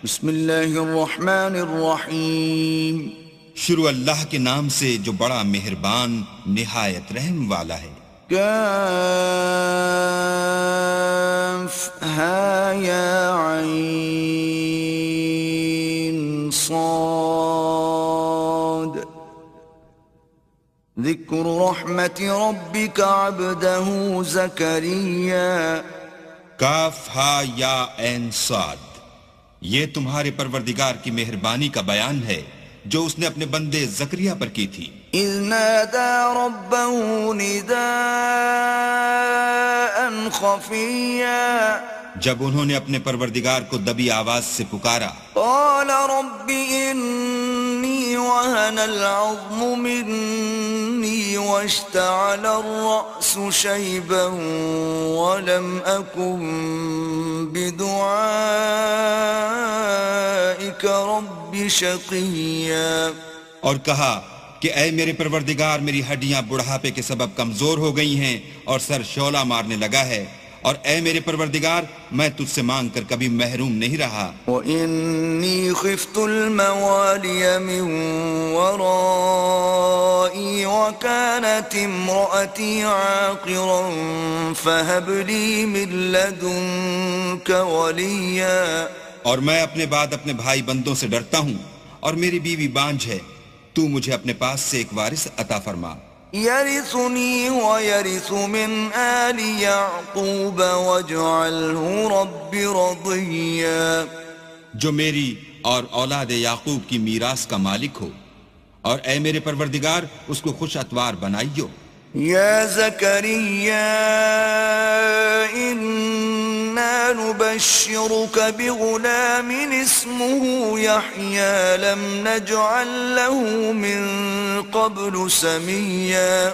بسم اللہ الرحمن الرحیم. شروع اللہ کے نام سے جو بڑا مہربان نہایت رحم والا ہے. کاف ہا یا عین صاد. ذکر رحمت ربک عبدہ زکریا. کاف ہا یا عین صاد. یہ تمہارے پروردگار کی مہربانی کا بیان ہے جو اس نے اپنے بندے زکریا پر کی تھی. اذ نادى ربه نداء خفيا. جب انہوں نے اپنے پروردگار کو دبی آواز سے پکارا. قال رب إني وهن العظم مني واشتعل الرأس شيبا ولم أكن بدعائك رب شقيا. اور کہا کہ اے میرے پروردگار میری ہڈیاں بڑھاپے کے سبب کمزور ہو گئی ہیں اور سر شعلہ مارنے لگا ہے، اور اے میرے پروردگار میں تجھ سے مانگ کر کبھی محروم نہیں رہا. وَإِنِّي خِفْتُ الْمَوَالِيَ مِنْ وَرَائِي وَكَانَتِ امْرَأَتِي عَاقِرًا فَهَبْ لِي مِنْ لَدُنْكَ وَلِيًّا. اور میں اپنے بعد اپنے بھائی بندوں سے ڈرتا ہوں اور میری بیوی بانجھ ہے، تو مجھے اپنے پاس سے ایک وارث عطا فرما. يرثني ويرث من آل يعقوب واجعله رب رضيا. جو میری اور اولاد یعقوب کی میراث کا مالک ہو، اور اے میرے پروردگار اس کو خوش اتوار بنائیو. يا زكريا إنا نبشرك بغلام اسمه يحيى لم نجعل له من قبل سميا.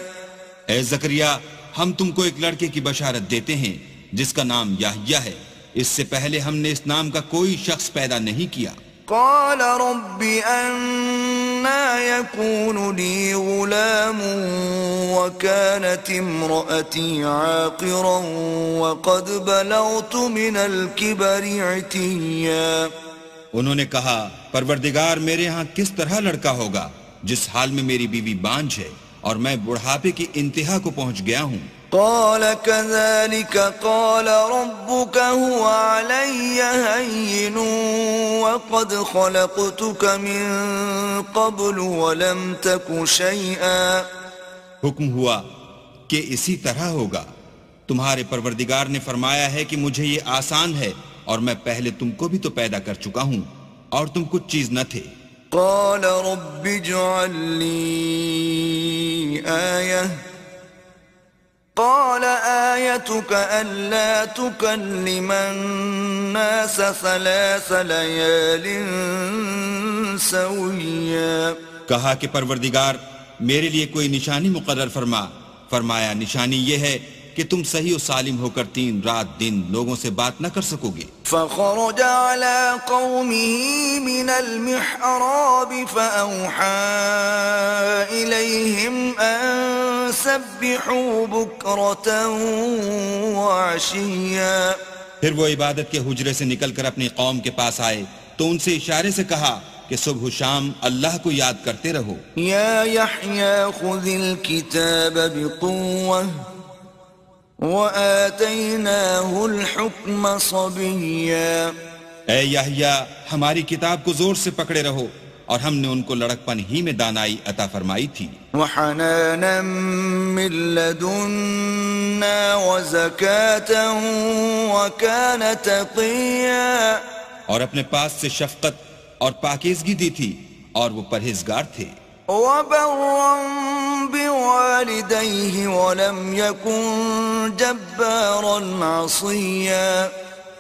اے زکریا ہم تم کو ایک لڑکے کی بشارت دیتے ہیں جس کا نام یحییٰ ہے، اس سے پہلے ہم نے اس نام کا کوئی شخص پیدا نہیں کیا. قال رب أنا يكون لي غلام وكانت امرأتي عاقرا وقد بلغت من الكبر عتيا. انہوں نے کہا پروردگار میرے ہاں کس طرح لڑکا ہوگا جس حال میں میری بیوی بانجھ ہے اور میں بڑھاپے کی انتہا کو پہنچ گیا ہوں. قال كذلك قال ربك هو علي هين وقد خلقتك من قبل ولم تك شيئا. حکم ہوا کہ اسی طرح ہوگا. تمہارے پروردگار نے فرمایا ہے کہ مجھے یہ آسان ہے اور میں پہلے تم کو بھی تو پیدا کر چکا ہوں اور تم کچھ چیز نہ تھے. قال رب اجعل لي آية. قال آيتك ألا تكلم الناس 3 ليال سويا. کہا کہ پروردگار میرے لیے کوئی نشانی مقرر فرما. فرمایا نشانی یہ ہے کہ تم صحیح و سالم ہو کر 3 رات دن لوگوں سے بات نہ کر سکو گے. فخرج على قومه من المحراب فأوحى إليهم أن سبحوا بكرة وعشيا. پھر وہ عبادت کے حجرے سے نکل کر اپنی قوم کے پاس آئے تو ان سے اشارے سے کہا کہ صبح و شام اللہ کو یاد کرتے رہو. يا يحيى خذ الكتاب بقوة وآتيناه الحكم صبيا. اے یحییٰ ہماری کتاب کو زور سے پکڑے رہو، اور ہم نے ان کو لڑکپن ہی میں دانائی عطا فرمائی تھی. وحنانا من لدنا وزكاة وكان تقيا. اور اپنے پاس سے شفقت اور پاکیزگی دی تھی اور وہ پرہیزگار تھے. وبرا بوالديه ولم يكن جبارا عصيا.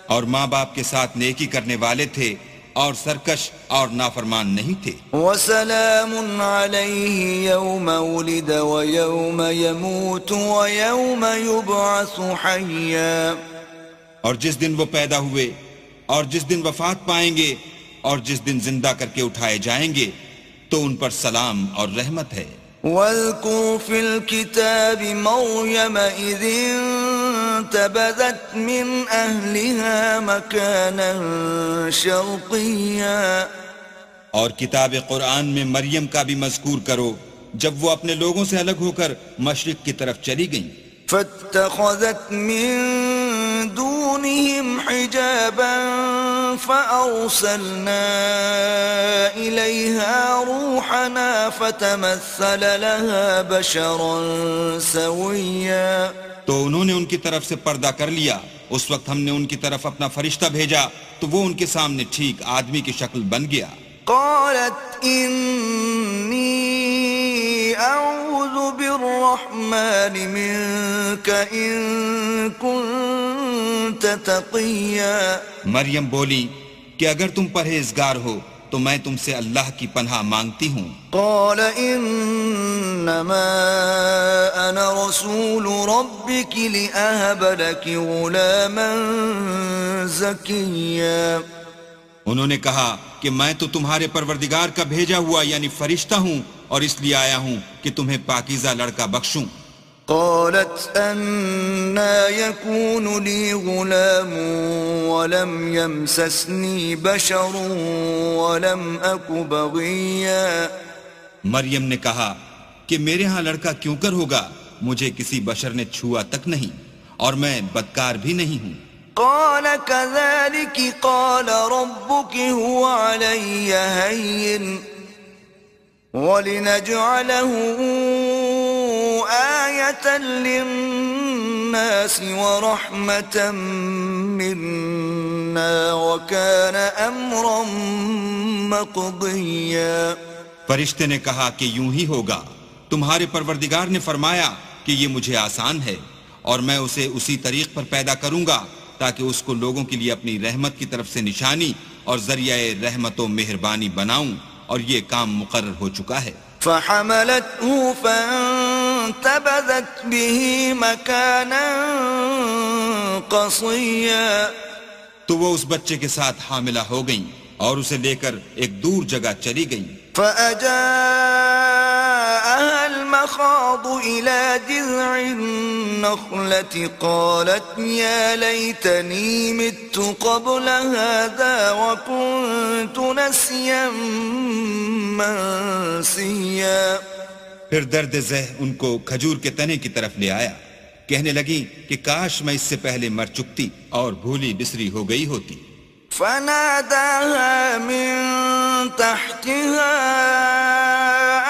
اور ماں باپ کے ساتھ نیکی کرنے والے تھے اور سرکش اور نافرمان نہیں تھے. وسلام عليه يوم ولد ويوم يموت ويوم يبعث حيا. اور جس دن وہ پیدا ہوئے اور جس دن وفات پائیں گے اور جس دن زندہ کر کے اٹھائے جائیں گے تو ان پر سلام اور رحمت ہے. واذكر في الكتاب مريم إذ فانتبذت من أهلها مكانا شرقيا. اور کتاب قرآن میں مریم کا بھی مذکور کرو جب وہ اپنے لوگوں سے الگ ہو کر مشرق کی طرف چلی گئیں. فاتخذت من دونهم حجابا فأرسلنا إليها روحنا فتمثل لها بشرا سويا. تو انہوں نے ان کی طرف سے پردہ کر لیا. اس وقت ہم نے ان کی طرف اپنا فرشتہ بھیجا تو وہ ان کے سامنے ٹھیک آدمی کی شکل بن گیا. قالت إني أعوذ بالرحمن منك إن كنت تقيا. مریم بولی کہ اگر تم پرہیزگار ہو تو میں تم سے اللہ کی پناہ مانگتی ہوں. قال انما انا رسول ربك لأهب لك غلاما زكيا. انہوں نے کہا کہ میں تو تمہارے پروردگار کا بھیجا ہوا یعنی فرشتہ ہوں اور اس لیے آیا ہوں کہ تمہیں پاکیزہ لڑکا بخشوں. قالت أنا يكون لي غلام ولم يمسسني بشر ولم أك بغيا. مریم نے کہا کہ میرے ہاں لڑکا کیوں کر ہوگا, مجھے کسی بشر نے چھوا تک نہیں اور میں بدکار بھی نہیں ہوں. قال كذلك قال ربك هو علي هين ولنجعله آية للناس ورحمة منا وكان أمرا مقضيا. فرشتے نے کہا کہ یوں ہی ہوگا, تمہارے پروردگار نے فرمایا کہ یہ مجھے آسان ہے اور میں اسے اسی طریق پر پیدا کروں گا تاکہ اس کو لوگوں کے لیے اپنی رحمت کی طرف سے نشانی اور ذریعہ رحمت و مہربانی بناؤں, اور یہ کام مقرر ہو چکا ہے. فحملته فانتبذت به مكانا قصيا. تو وہ اس بچے کے ساتھ حاملہ ہو گئیں اور اسے لے کر ایک دور جگہ چلی گئیں. فأجاءها المخاض إلى جذع النخلة قالت يا ليتني مت قبل هذا وكنت نسيا منسيا. پھر درد ذہ ان کو کھجور کے تنے کی طرف لے آیا, کہنے لگی کہ کاش میں اس سے پہلے مر چکتی اور بھولی بسری ہو گئی ہوتی. فناداها من تحتها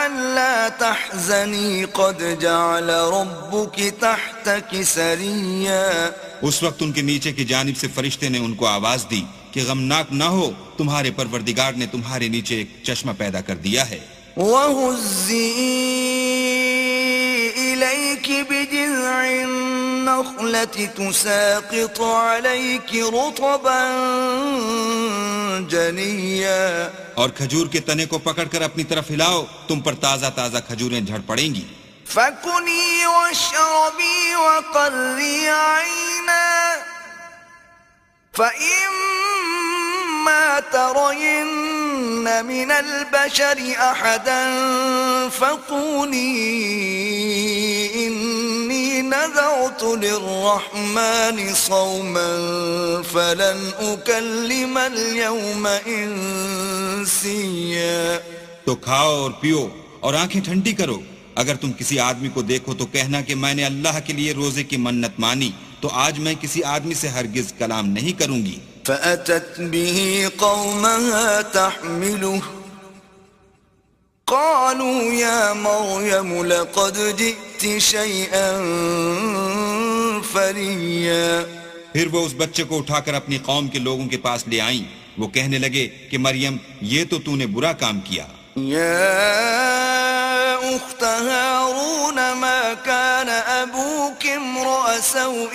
ألا تحزني قد جعل ربك تحتك سريا. اس وقت ان کے نیچے کی جانب سے فرشتے نے ان کو آواز دی کہ غمناک نہ ہو, تمہارے پروردگار نے تمہارے نیچے ایک چشمہ پیدا کر دیا ہے. وَهُزِّي إِلَيْكِ بِجِذْعِ النَّخْلَةِ تُسَاقِطُ عَلَيْكِ رُطَبًا جَنِيًّا. اور کھجور کے تنے کو پکڑ کر اپنی طرف ہلاؤ, تم پر تازہ تازہ کھجوریں جھڑ پڑیں گی. فَكُلِي وَاشْرَبِي وَقَرِّي عَيْنًا فَإِمَّا تَرَيِنَّ مِنَ الْبَشَرِ أَحَدًا فَقُولِي إِنِّي نَذَرْتُ لِلرَّحْمَنِ صَوْمًا فَلَنْ أُكَلِّمَ الْيَوْمَ إِنسِيًّا. تو کھاؤ اور پیو اور آنکھیں ٹھنڈی کرو. اگر تم کسی آدمی کو دیکھو تو کہنا کہ میں نے اللہ کے لیے روزے کی منت مانی, تو آج میں کسی آدمی سے ہرگز کلام نہیں کروں گی. فأتت به قومها تحمله قالوا يا مريم لقد جئت شيئا فريا. پھر وہ اس بچے کو اٹھا کر اپنی قوم کے لوگوں کے پاس لے آئیں. وہ کہنے لگے کہ مریم, یہ تو نے برا کام کیا. يا أخت هارون ما كان أبوك امرأ سوء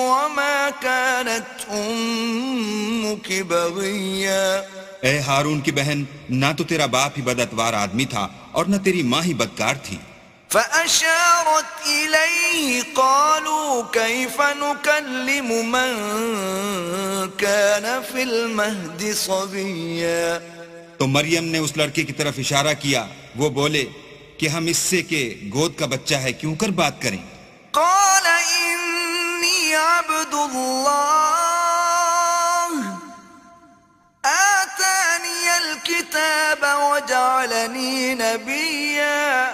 وما كانت أمك بغيا. اے ہارون کی بہن, نہ تو تیرا باپ ہی بداتوار آدمی تھا اور نہ تیری ماں ہی بدکار تھی. فأشارت إليه قالوا كيف نكلم من كان في المهد صبيا. تو مریم نے اس لڑکے کی طرف اشارہ کیا. وہ بولے کہ ہم اس سے کہ گود کا بچہ ہے کیوں کر بات کریں. قال إني عبد الله آتاني الكتاب وجعلني نبيا.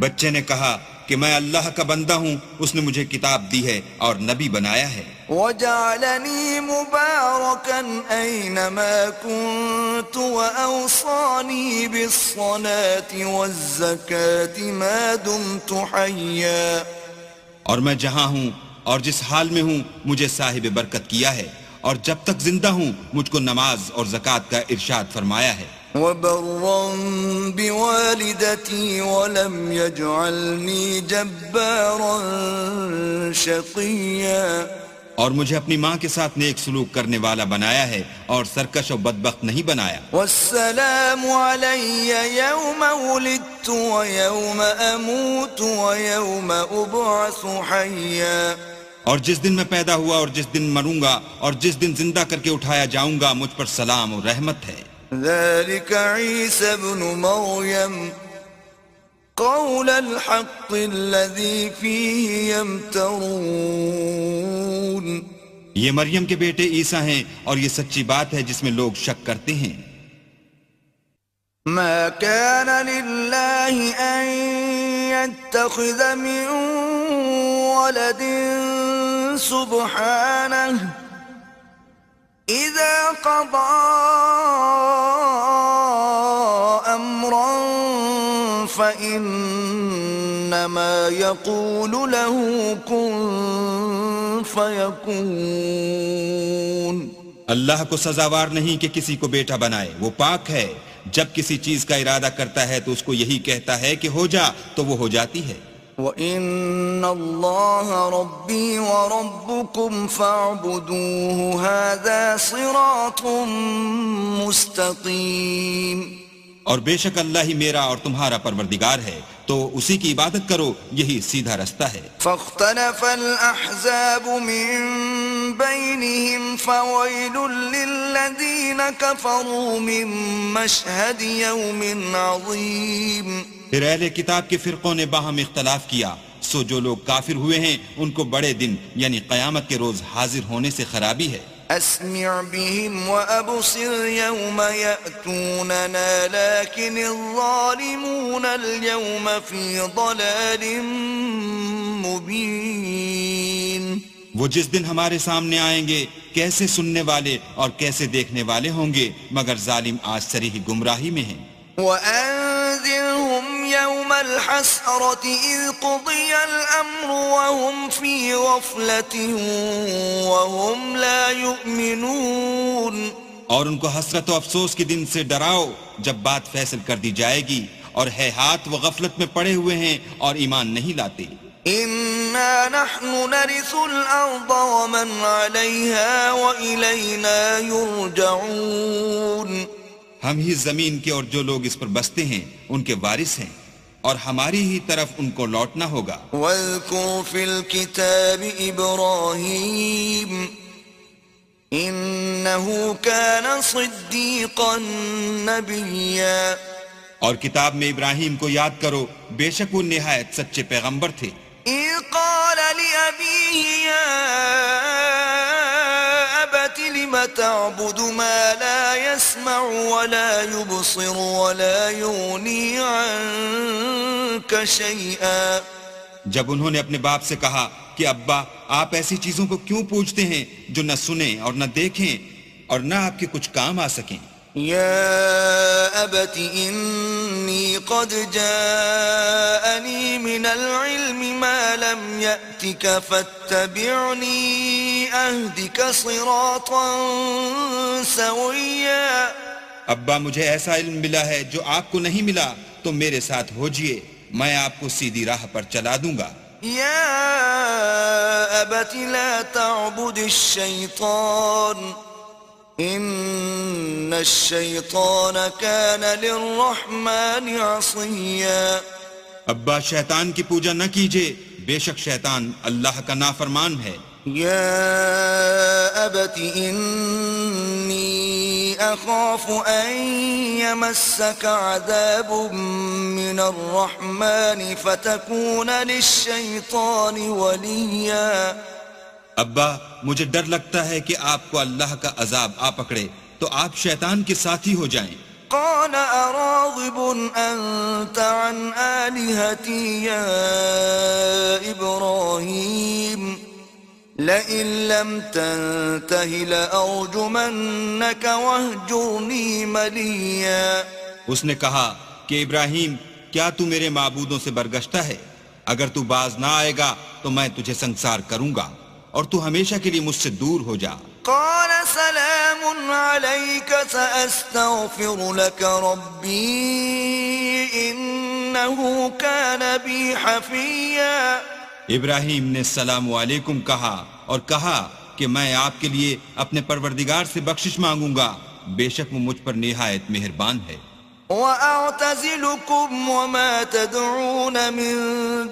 بچے نے کہا کہ میں اللہ کا بندہ ہوں، اس نے مجھے کتاب دی ہے اور نبی بنایا ہے. وجعلني مباركا أينما كنت وأوصاني بالصلاة والزكاة ما دمت حيا. اور میں جہاں ہوں اور جس حال میں ہوں مجھے صاحب برکت کیا ہے، اور جب تک زندہ ہوں مجھ کو نماز اور زکوٰۃ کا ارشاد فرمایا ہے. وبرا بوالدتي ولم يجعلني جبارا شقيا. اور مجھے اپنی ماں کے ساتھ نیک سلوک کرنے والا بنایا ہے اور سرکش و بدبخت نہیں بنایا. والسلام علي يوم ولدت ويوم أموت ويوم أبعث حيا. اور جس دن میں پیدا ہوا اور جس دن مروں گا اور جس دن زندہ کر کے اٹھایا جاؤں گا مجھ پر سلام اور رحمت ہے. ذلك عيسى ابن مريم قول الحق الذي فيه يمترون. یہ مریم کے بیٹے عیسیٰ ہیں اور یہ سچی بات ہے جس میں لوگ شک کرتے ہیں. ما كان لله أن يتخذ من ولد سبحانه إذا قضى أمرا فإنما يقول له كن فيكون. اللہ کو سزاوار نہیں کہ کسی کو بیٹا بنائے، وہ پاک ہے. جب کسی چیز کا ارادہ کرتا ہے تو اس کو یہی کہتا ہے کہ ہو جا تو وہ ہو جاتی ہے. وَإِنَّ اللَّهَ رَبِّي وَرَبُّكُمْ فَاعْبُدُوهُ هَذَا صِرَاطٌ مُسْتَقِيمٌ. اور بے شک اللہ ہی میرا اور تمہارا پروردگار ہے، تو اسی کی عبادت کرو، یہی سیدھا رستہ ہے. فاختلف الأحزاب من بينهم فويل للذين كفروا من مشهد يوم عظيم. پھر اہل کتاب کے فرقوں نے باہم اختلاف کیا، سو جو لوگ کافر ہوئے ہیں ان کو بڑے دن یعنی قیامت کے روز حاضر ہونے سے خرابی ہے. أسمع بهم وأبصر يوم يأتوننا لكن الظالمون اليوم في ضلال مبين. وہ جس دن ہمارے سامنے آئیں گے کیسے سننے والے اور کیسے دیکھنے والے ہوں گے، مگر ظالم آج صریح گمراہی میں ہیں. وأنذرهم يوم الحسرة إذ قضي الأمر وهم في غفلة وهم لا يؤمنون. اور ان کو حسرت و افسوس کے دن سے ڈراؤ جب بات فیصل کر دی جائے گی، اور ہے ہاتھ وہ غفلت میں پڑے ہوئے ہیں اور ایمان نہیں لاتے. إنا نحن نرث الأرض ومن عليها وإلينا يرجعون. ہم ہی زمین کے اور جو لوگ اس پر بستے ہیں ان کے وارث ہیں، اور ہماری ہی طرف ان کو لوٹنا ہوگا. واذكر في الكتاب إبراهيم إنه كان صديقا نبيا. اور کتاب میں ابراہیم کو یاد کرو، بے شک وہ نہایت سچے پیغمبر تھے. إذ قال لأبيه يا أبت لم تعبد ما لا يسمع ولا يبصر ولا يغني عنك شيئا. جب انہوں نے اپنے باپ سے کہا کہ ابا آپ ایسی چیزوں کو کیوں پوچھتے ہیں جو نہ سنیں اور نہ دیکھیں اور نہ آپ کے کچھ کام آ سکیں. يا أبت إني قد جاءني من العلم ما لم يأتك فاتبعني أهدك صراطا سويا. ابا مجھے ایسا علم ملا ہے جو آپ کو نہیں ملا، تو میرے ساتھ ہوجئے، میں آپ کو سیدھی راہ پر چلا دوں گا. يا أبت لا تعبد الشيطان إن الشيطان كان للرحمن عصيا. ابا شیطان کی پوجا نہ کیجئے، بے شک شیطان اللہ کا نافرمان ہے. يا أبت إني أخاف أن يمسك عذاب من الرحمن فتكون للشيطان وليا. ابا مجھے ڈر لگتا ہے کہ آپ کو اللہ کا عذاب آ پکڑے تو آپ شیطان کے ساتھی ہو جائیں۔ قال أراغب أنت عن آلهتي يا إبراهيم لئن لم تنته لأرجمنك واهجرني مليا۔ اس نے کہا کہ ابراہیم کیا تو میرے معبودوں سے برگشتہ ہے؟ اگر تو باز نہ آئے گا تو میں تجھے سنسار کروں گا اور تو ہمیشہ کے لیے مجھ سے دور ہو جا۔ قال سلام عليك سأستغفر لك ربي إنه كان بي حفيا۔ ابراہیم نے السلام علیکم کہا اور کہا کہ میں آپ کے لیے اپنے پروردگار سے بخشش مانگوں گا، بے شک وہ مجھ پر نہایت مہربان ہے۔ وَأَعْتَزِلُكُمْ وَمَا تَدْعُونَ مِن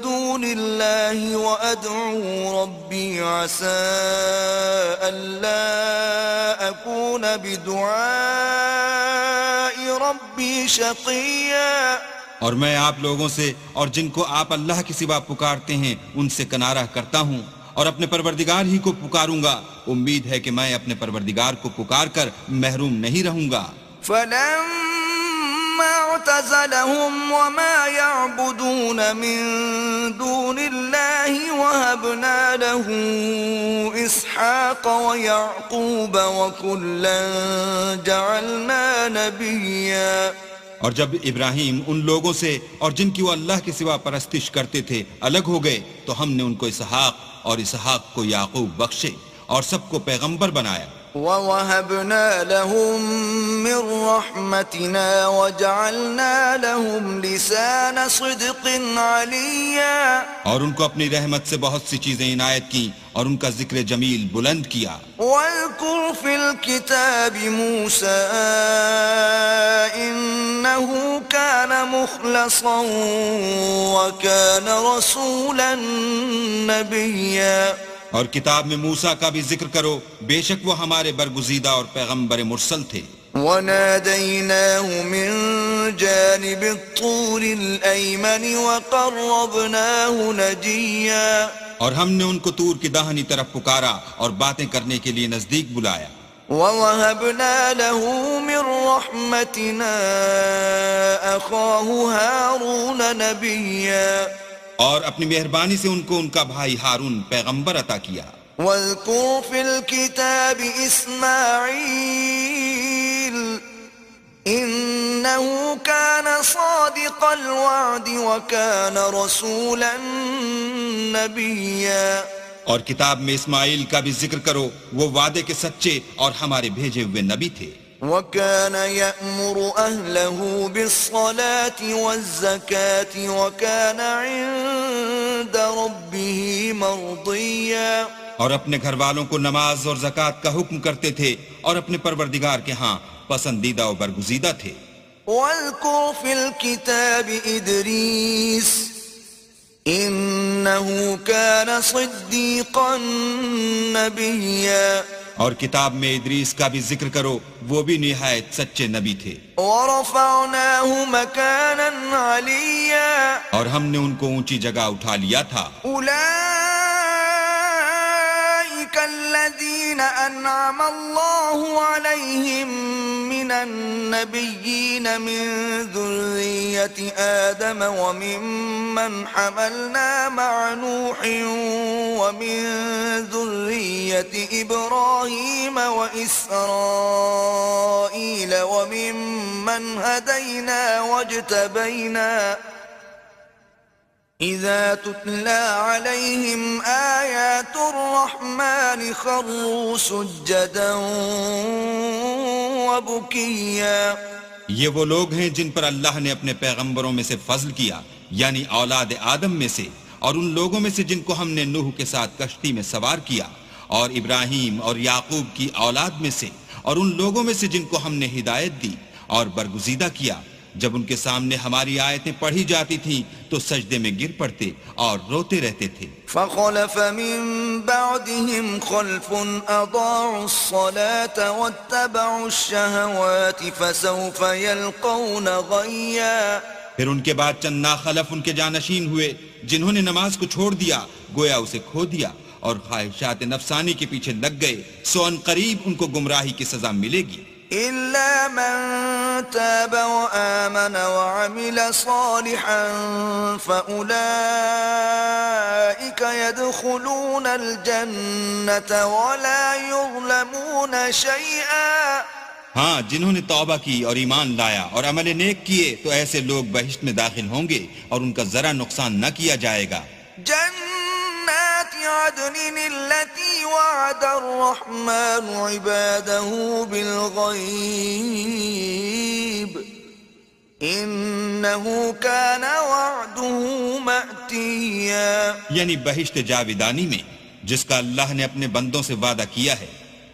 دُونِ اللَّهِ وَأَدْعُو رَبِّي عَسَىٰ أَلَّا أَكُونَ بِدُعَاءِ رَبِّي شَقِيًّا۔ اور میں آپ لوگوں سے اور جن کو آپ اللہ کے سوا پکارتے ہیں ان سے کنارہ کرتا ہوں اور اپنے پروردگار ہی کو پکاروں گا، امید ہے کہ میں اپنے پروردگار کو پکار کر محروم نہیں رہوں گا۔ فَلَمَّا اعْتَزَلَهُمْ وَمَا يَعْبُدُونَ مِن دُونِ اللَّهِ وَهَبْنَا لَهُ إِسْحَاقَ وَيَعْقُوبَ وَكُلًّا جَعَلْنَا نَبِيًّا۔ اور جب ابراہیم ان لوگوں سے اور جن کی وہ اللہ کے سوا پرستش کرتے تھے الگ ہو گئے تو ہم نے ان کو اسحاق اور اسحاق کو یعقوب بخشے اور سب کو پیغمبر بنایا۔ وَوَهَبْنَا لَهُم مِّن رَّحْمَتِنَا وَجَعَلْنَا لَهُمْ لِسَانَ صِدْقٍ عَلِيًّا۔ اور ان کو اپنی رحمت سے بہت سی چیزیں عنایت کی اور ان کا ذکر جمیل بلند کیا۔ وَاذْكُرْ فِي الْكِتَابِ مُوسَىٰ إِنَّهُ كَانَ مُخْلَصًا وَكَانَ رَسُولًا نَبِيًّا۔ اور کتاب میں موسیٰ کا بھی ذکر کرو، بے شک وہ ہمارے برگزیدہ اور پیغمبر مرسل تھے۔ وَنَادَيْنَاهُ مِن جَانِبِ الطُّورِ الْأَيْمَنِ وَقَرَّبْنَاهُ نَجِيًّا۔ اور ہم نے ان کو طور کی داہنی طرف پکارا اور باتیں کرنے کے لیے نزدیک بلایا۔ وَوَهَبْنَا لَهُ مِن رَّحْمَتِنَا أَخَاهُ هَارُونَ نَبِيًّا۔ اور اپنی مہربانی سے ان کو ان کا بھائی ہارون پیغمبر عطا کیا۔ وَاذْكُرْ فِي الْكِتَابِ إِسْمَاعِيلَ إِنَّهُ كَانَ صَادِقَ الْوَعْدِ وَكَانَ رَسُولًا نَبِيًّا۔ اور کتاب میں اسماعیل کا بھی ذکر کرو، وہ وعدے کے سچے اور ہمارے بھیجے ہوئے نبی تھے۔ وَكَانَ يَأْمُرُ أَهْلَهُ بِالصَّلَاةِ وَالزَّكَاةِ وَكَانَ عِندَ رَبِّهِ مَرْضِيًّا۔ اور اپنے گھر والوں کو نماز اور زکوٰۃ کا حکم کرتے تھے اور اپنے پروردگار کے ہاں پسندیدہ و برگزیدہ تھے۔ وَاذْكُرْ فِي الْكِتَابِ إِدْرِيسَ إِنَّهُ كَانَ صِدِّيقًا نَبِيًّا۔ اور کتاب میں ادریس کا بھی ذکر کرو، وہ بھی نہایت سچے نبی تھے۔ وَرَفَعْنَاهُ مَكَانًا عَلِيًّا۔ اور ہم نے ان کو اونچی جگہ اٹھا لیا تھا۔ أُولَئِكَ الَّذِينَ أَنْعَمَ اللَّهُ عَلَيْهِمْ مِنَ النَّبِيِّينَ مِن ذُرِّيَّةِ آدَمَ وَمِمَّنْ حَمَلْنَا مَعَ نُوحٍ وَمِن ذُرِّيَّةِ إِبْرَاهِيمَ وَإِسْرَائِيلَ وَمِمَّنْ هَدَيْنَا وَاجْتَبَيْنَا إِذَا تُتْلَى عَلَيْهِمْ آيَاتُ الرَّحْمَنِ خَرُّوا سُجَّدًا وَبُكِيًّا۔ یہ وہ لوگ ہیں جن پر اللہ نے اپنے پیغمبروں میں سے فضل کیا، یعنی اولاد آدم میں سے، اور ان لوگوں میں سے جن کو ہم نے نوح کے ساتھ کشتی میں سوار کیا، اور ابراہیم اور یعقوب کی اولاد میں سے، اور ان لوگوں میں سے جن کو ہم نے ہدایت دی اور برگزیدہ کیا، جب ان کے سامنے ہماری آیتیں پڑھی جاتی تھیں تو سجدے میں گر پڑتے اور روتے رہتے تھے۔ فَخَلَفَ مِن بَعْدِهِمْ خَلْفٌ أَضَاعُوا الصَّلَاةَ وَاتَّبَعُوا الشَّهَوَاتِ فَسَوْفَ يَلْقَوْنَ غَيًّا۔ پھر ان کے بعد چند ناخلف ان کے جانشین ہوئے جنہوں نے نماز کو چھوڑ دیا، گویا اسے کھو دیا، اور خواہشات نفسانی کے پیچھے لگ گئے سو ان قریب ان کو گمراہی کی سزا ملے گی إلا من تاب وآمن وعمل صالحا فأولئك يدخلون الجنة ولا يظلمون شيئا ہاں جنہوں نے توبہ کی اور ایمان لایا اور عمل نیک کیے تو ایسے لوگ بہشت میں داخل ہوں گے اور ان کا ذرا نقصان نہ کیا جائے گا جنات عدن التي وعد الرحمن عباده بالغيب إنه كان وعده مأتيا یعنی بہشت جاویدانی میں جس کا اللہ نے اپنے بندوں سے وعدہ کیا ہے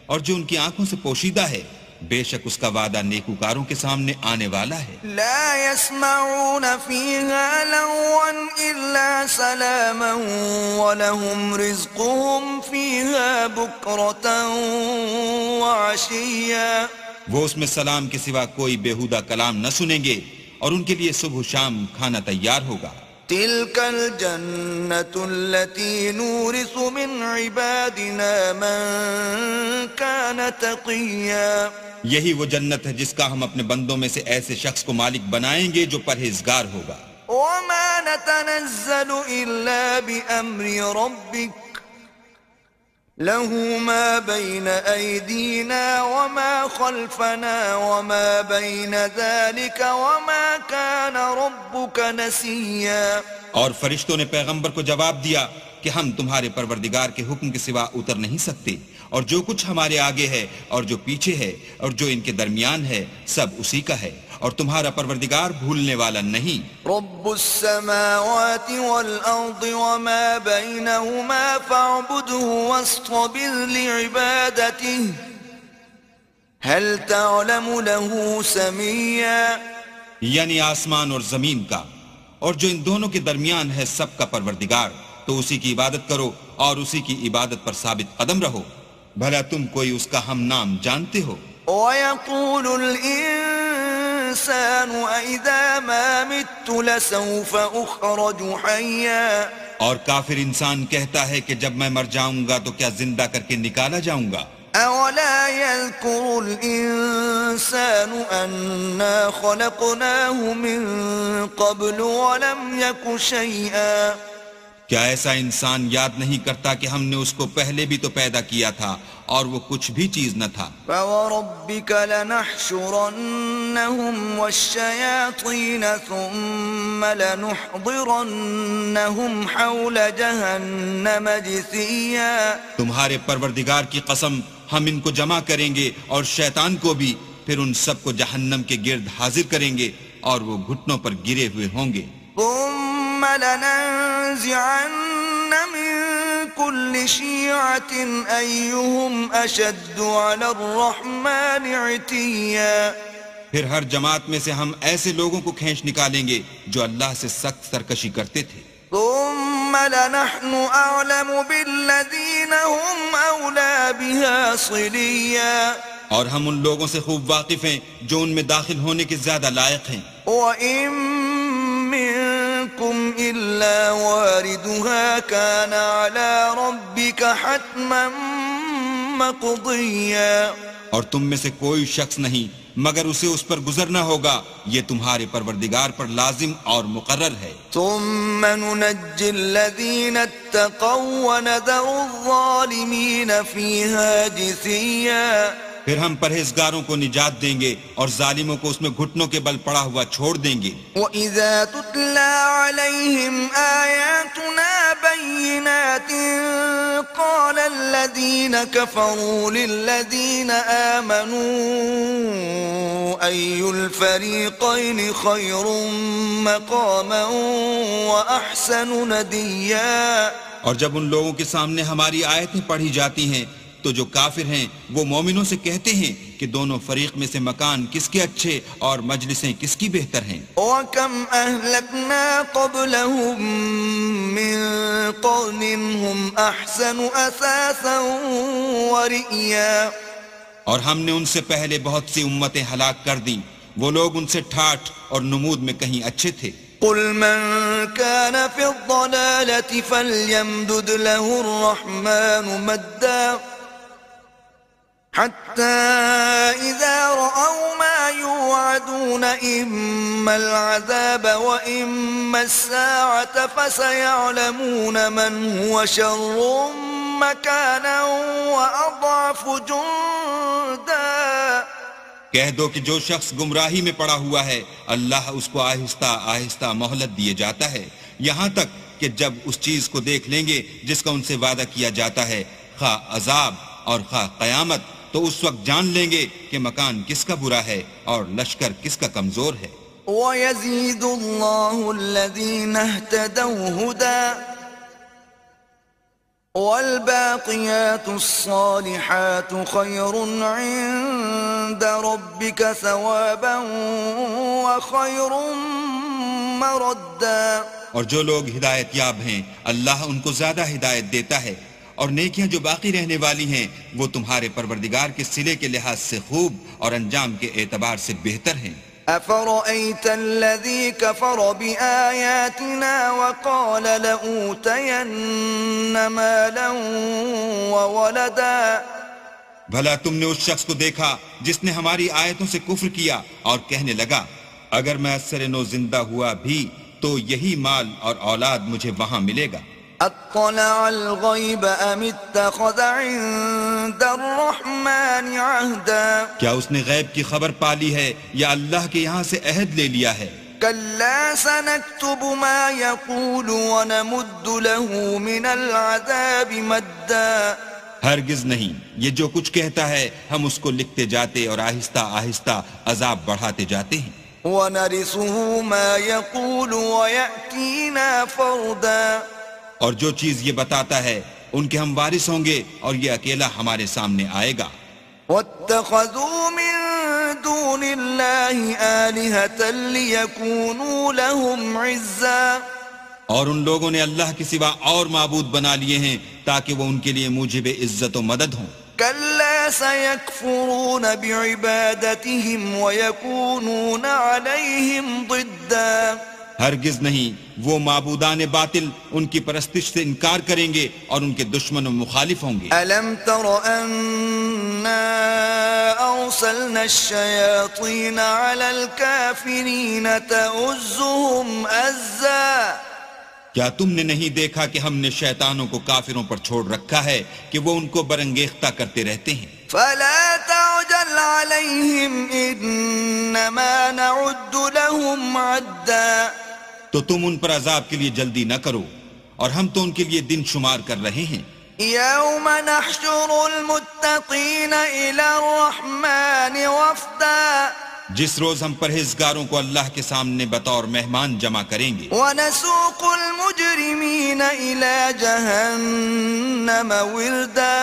اور جو ان کی آنکھوں سے پوشیدہ ہے بے شک اس کا وعدہ نیکوکاروں کے سامنے آنے والا ہے لا يسمعون فيها لغوا إلا سلاما ولهم رزقهم فيها بكرة وعشيا وہ اس میں سلام کے سوا کوئی بیہودہ کلام نہ سنیں گے اور ان کے لیے صبح و شام کھانا تیار ہوگا تلك الجنة التي نورث من عبادنا من كان تقيا یہی وہ جنت ہے جس کا ہم اپنے بندوں میں سے ایسے شخص کو مالک بنائیں گے جو پرہیزگار ہوگا وما نتنزل إلا بأمر ربك له ما بين أيدينا وما خلفنا وما بين ذلك وما كان ربك نسيا اور فرشتوں نے پیغمبر کو جواب دیا کہ ہم تمہارے پروردگار کے حکم کے سوا اتر نہیں سکتے اور جو کچھ ہمارے آگے ہے اور جو پیچھے ہے اور جو ان کے درمیان ہے سب اسی کا ہے اور تمہارا پروردگار بھولنے والا نہیں رب السماوات والأرض وما بينهما فاعبده واصطبر لعبادته هل تعلم له سميا یعنی آسمان اور زمین کا اور جو ان دونوں کے درمیان ہے سب کا پروردگار تو اسی کی عبادت کرو اور اسی کی عبادت پر ثابت قدم رہو بھلا تم کوئی اس کا ہم نام جانتے ہو وَيَقُولُ الْإِنسَانُ أَإِذَا مَا مِتُّ لَسَوْفَ أُخْرَجُ حَيًّا اور کافر انسان کہتا ہے کہ جب میں مر جاؤں گا تو کیا زندہ کر کے نکالا جاؤں گا أَوَلَا يَذْكُرُ الْإِنسَانُ أَنَّا خَلَقْنَاهُ مِن قَبْلُ وَلَمْ يَكُ شَيْئًا کیا ایسا انسان یاد نہیں کرتا کہ ہم نے اس کو پہلے بھی تو پیدا کیا تھا اور وہ کچھ بھی چیز نہ تھا فَوَرَبِّكَ لَنَحْشُرَنَّهُمْ وَالشَّيَاطِينَ ثُمَّ لَنُحْضِرَنَّهُمْ حَوْلَ جَهَنَّمَ جِثِيًّا تمہارے پروردگار کی قسم ہم ان کو جمع کریں گے اور شیطان کو بھی پھر ان سب کو جہنم کے گرد حاضر کریں گے اور وہ گھٹنوں پر گرے ہوئے ہوں گے ثم لننزعن من كل شيعة أيهم أشد على الرحمن عتيا پھر ہر جماعت میں سے ہم ایسے لوگوں کو کھینچ نکالیں گے جو اللہ سے سخت سرکشی کرتے تھے ثم لنحن أعلم بالذين هم أولى بها صليا اور ہم ان لوگوں سے خوب واقف ہیں جو ان میں داخل ہونے کے زیادہ لائق ہیں وَإِن مِّنكُمْ إِلَّا وَارِدُهَا كَانَ عَلَى رَبِّكَ حَتْمًا مَّقْضِيًّا اور تم میں سے کوئی شخص نہیں مگر اسے اس پر گزرنا ہوگا یہ تمہارے پروردگار پر لازم اور مقرر ہے ثُمَّ نُنَجِّي الَّذِينَ اتَّقَوْا وَنَذَرُ الظَّالِمِينَ فِيهَا جِثِيًّا پھر ہم پرہیزگاروں کو نجات دیں گے اور ظالموں کو اس میں گھٹنوں کے بل پڑا ہوا چھوڑ دیں گے وَإِذَا تُتْلَى عَلَيْهِمْ آيَاتُنَا بَيِّنَاتٍ قَالَ الَّذِينَ كَفَرُوا لِلَّذِينَ آمَنُوا أَيُّ الْفَرِيقَيْنِ خَيْرٌ مَّقَامًا وَأَحْسَنُ نَدِيًّا اور جب ان لوگوں کے سامنے ہماری آیتیں پڑھی جاتی ہیں تو جو کافر ہیں وہ مومنوں سے کہتے ہیں کہ دونوں فریق میں سے مکان کس کے اچھے اور مجلسیں کس کی بہتر ہیں وَكَمْ أَهْلَكْنَا قَبْلَهُمْ مِنْ قَرْنٍ هُمْ أَحْسَنُ أَثَاثًا وَرِئْيًا اور ہم نے ان سے پہلے بہت سی امتیں ہلاک کر دیں وہ لوگ ان سے ٹھاٹھ اور نمود میں کہیں اچھے تھے قل من كان في الضلالة فليمدد له الرحمن مدا حتى إذا رأوا ما يوعدون إما العذاب وإما الساعة فسيعلمون من هو شر مكانا وأضعف جندا. کہہ دو کہ جو شخص گمراہی میں پڑا ہوا ہے اللہ اس کو آہستہ آہستہ مہلت دیے جاتا ہے یہاں تک کہ جب اس چیز کو دیکھ لیں گے جس کا ان سے وعدہ کیا جاتا ہے خواہ عذاب اور خواہ قیامت تو اس وقت جان لیں گے کہ مکان کس کا برا ہے اور لشکر کس کا کمزور ہے. وَيَزِيدُ اللَّهُ الَّذِينَ اهْتَدَوْا هُدًى والباقيات الصالحات خير عند ربك ثوابا وخير مردا. اور جو لوگ ہدایت یاب ہیں اللہ ان کو زیادہ ہدایت دیتا ہے اور نیکیاں جو باقی رہنے والی ہیں وہ تمہارے پروردگار کے صلے کے لحاظ سے خوب اور انجام کے اعتبار سے بہتر ہیں. أفرأيت الذي كفر بآياتنا وقال لأوتين مالا وولدا. بھلا تم نے اس شخص کو دیکھا جس نے ہماری آیتوں سے کفر کیا اور کہنے لگا اگر میں اثر نو زندہ ہوا بھی تو یہی مال اور اولاد مجھے وہاں ملے گا. اطلع الغیب ام اتخذ عند الرحمن عہدا. کیا اس نے غیب کی خبر پالی ہے یا اللہ کے یہاں سے عہد لے لیا ہے؟ کلا سنکتب ما یقول ونمد له من العذاب مدا. ہرگز نہیں، یہ جو کچھ کہتا ہے ہم اس کو لکھتے جاتے اور آہستہ آہستہ عذاب بڑھاتے جاتے ہیں. ونرثه ما يقول ويأتينا فردا. اور جو چیز یہ بتاتا ہے ان کے ہم وارث ہوں گے اور یہ اکیلا ہمارے سامنے آئے گا. واتخذوا من دون الله آلهة ليكونوا لهم عزا. اور ان لوگوں نے اللہ کے سوا اور معبود بنا لیے ہیں تاکہ وہ ان کے لیے موجب عزت و مدد ہوں. كلا سيكفرون بعبادتهم ويكونون عليهم ضدا. ہرگز نہیں، وہ معبودان باطل ان کی پرستش سے انکار کریں گے اور ان کے دشمن و مخالف ہوں گے. ألم تر أنا أرسلنا الشياطين على الكافرين تؤزهم أزا. کیا تم نے نہیں دیکھا کہ ہم نے شیطانوں کو کافروں پر چھوڑ رکھا ہے کہ وہ ان کو برنگیختہ کرتے رہتے ہیں. فلا تعجل عليهم إنما نعد لهم عدا. تو تم ان پر عذاب کے لیے جلدی نہ کرو اور ہم تو ان کے لیے دن شمار کر رہے ہیں. يوم نحشر المتقين إلى الرحمن وفدا. جس روز ہم پرہیزگاروں کو اللہ کے سامنے بطور مہمان جمع کریں گے. ونسوق المجرمين إلى جهنم وردا.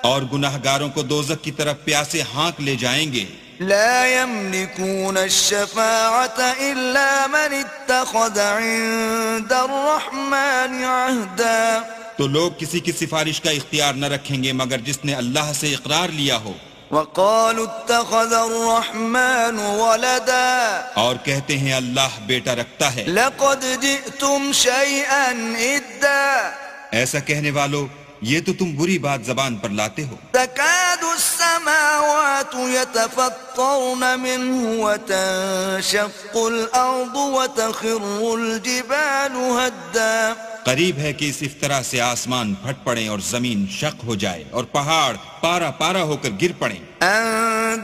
اور گناہگاروں کو دوزخ کی طرف پیاسے ہانک لے جائیں گے. لا يملكون الشفاعة إلا من اتخذ عند الرحمن عهدا. تو لوگ کسی کی سفارش کا اختیار نہ رکھیں گے مگر جس نے اللہ سے اقرار لیا ہو. وقالوا اتخذ الرحمن ولدا. اور کہتے ہیں اللہ بیٹا رکھتا ہے. لقد جئتم شيئا إدا. ایسا کہنے والو یہ تو تم بری بات زبان پر لاتے ہو. تكاد السماوات يتفطرن منه وتنشق الأرض وتخر الجبال هدا. قریب ہے کہ اس افطرا سے آسمان پھٹ پڑیں اور زمین شق ہو جائے اور پہاڑ پارا پارا ہو کر گر پڑیں. ان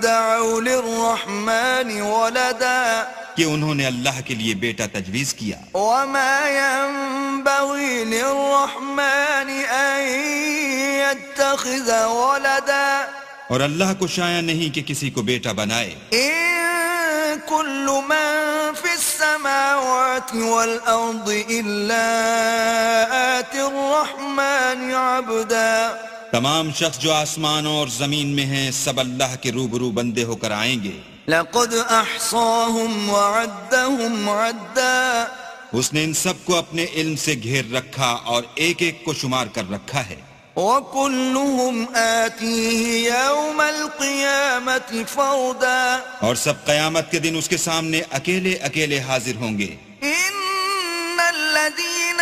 دعوا للرحمن ولدا. کہ انہوں نے اللہ کے لیے بیٹا تجویز کیا. وما ينبغي للرحمن ان يتخذ ولدا. اور اللہ کو شایع نہیں کہ کسی کو بیٹا بنائے. ان كل من في السماوات والارض الا آتي الرحمن عبدا. تمام شخص جو آسمانوں اور زمین میں ہیں سب اللہ کے روبرو بندے ہو کر آئیں گے. لقد احصاهم وعدهم عدا. اس نے ان سب کو اپنے علم سے گھیر رکھا اور ایک ایک کو شمار کر رکھا ہے. وكلهم آتيه يوم القيامة فردا. اور سب قیامت کے دن اس کے سامنے اکیلے اکیلے حاضر ہوں گے. ان الذين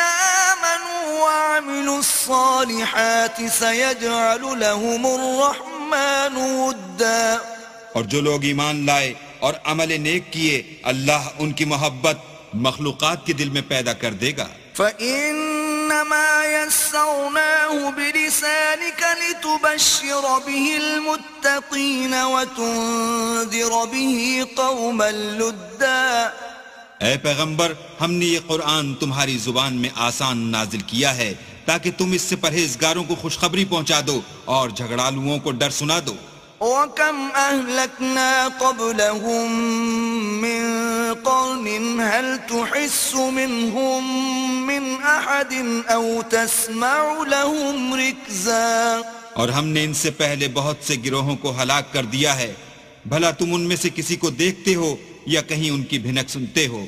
آمنوا وعملوا الصالحات سيجعل لهم الرحمن ودا اور جو لوگ ایمان لائے اور عمل نیک کیے اللہ ان کی محبت مخلوقات کے دل میں پیدا کر دے گا. فإنما يسرناه بلسانك لتبشر به المتقين وتنذر به قوما لدا. اے پیغمبر ہم نے یہ قرآن تمہاری زبان میں آسان نازل کیا ہے تاکہ تم اس سے پرہیزگاروں کو خوشخبری پہنچا دو اور جھگڑالوؤں کو ڈر سنا دو. وَكَمْ أَهْلَكْنَا قَبْلَهُمْ مِنْ قَرْنٍ هَلْ تُحِسُّ مِنْهُمْ مِنْ أَحَدٍ أَوْ تَسْمَعُ لَهُمْ رِكْزًا. اور ہم نے ان سے پہلے بہت سے گروہوں کو ہلاک کر دیا ہے، بھلا تم ان میں سے کسی کو دیکھتے ہو یا کہیں ان کی بھنک سنتے ہو؟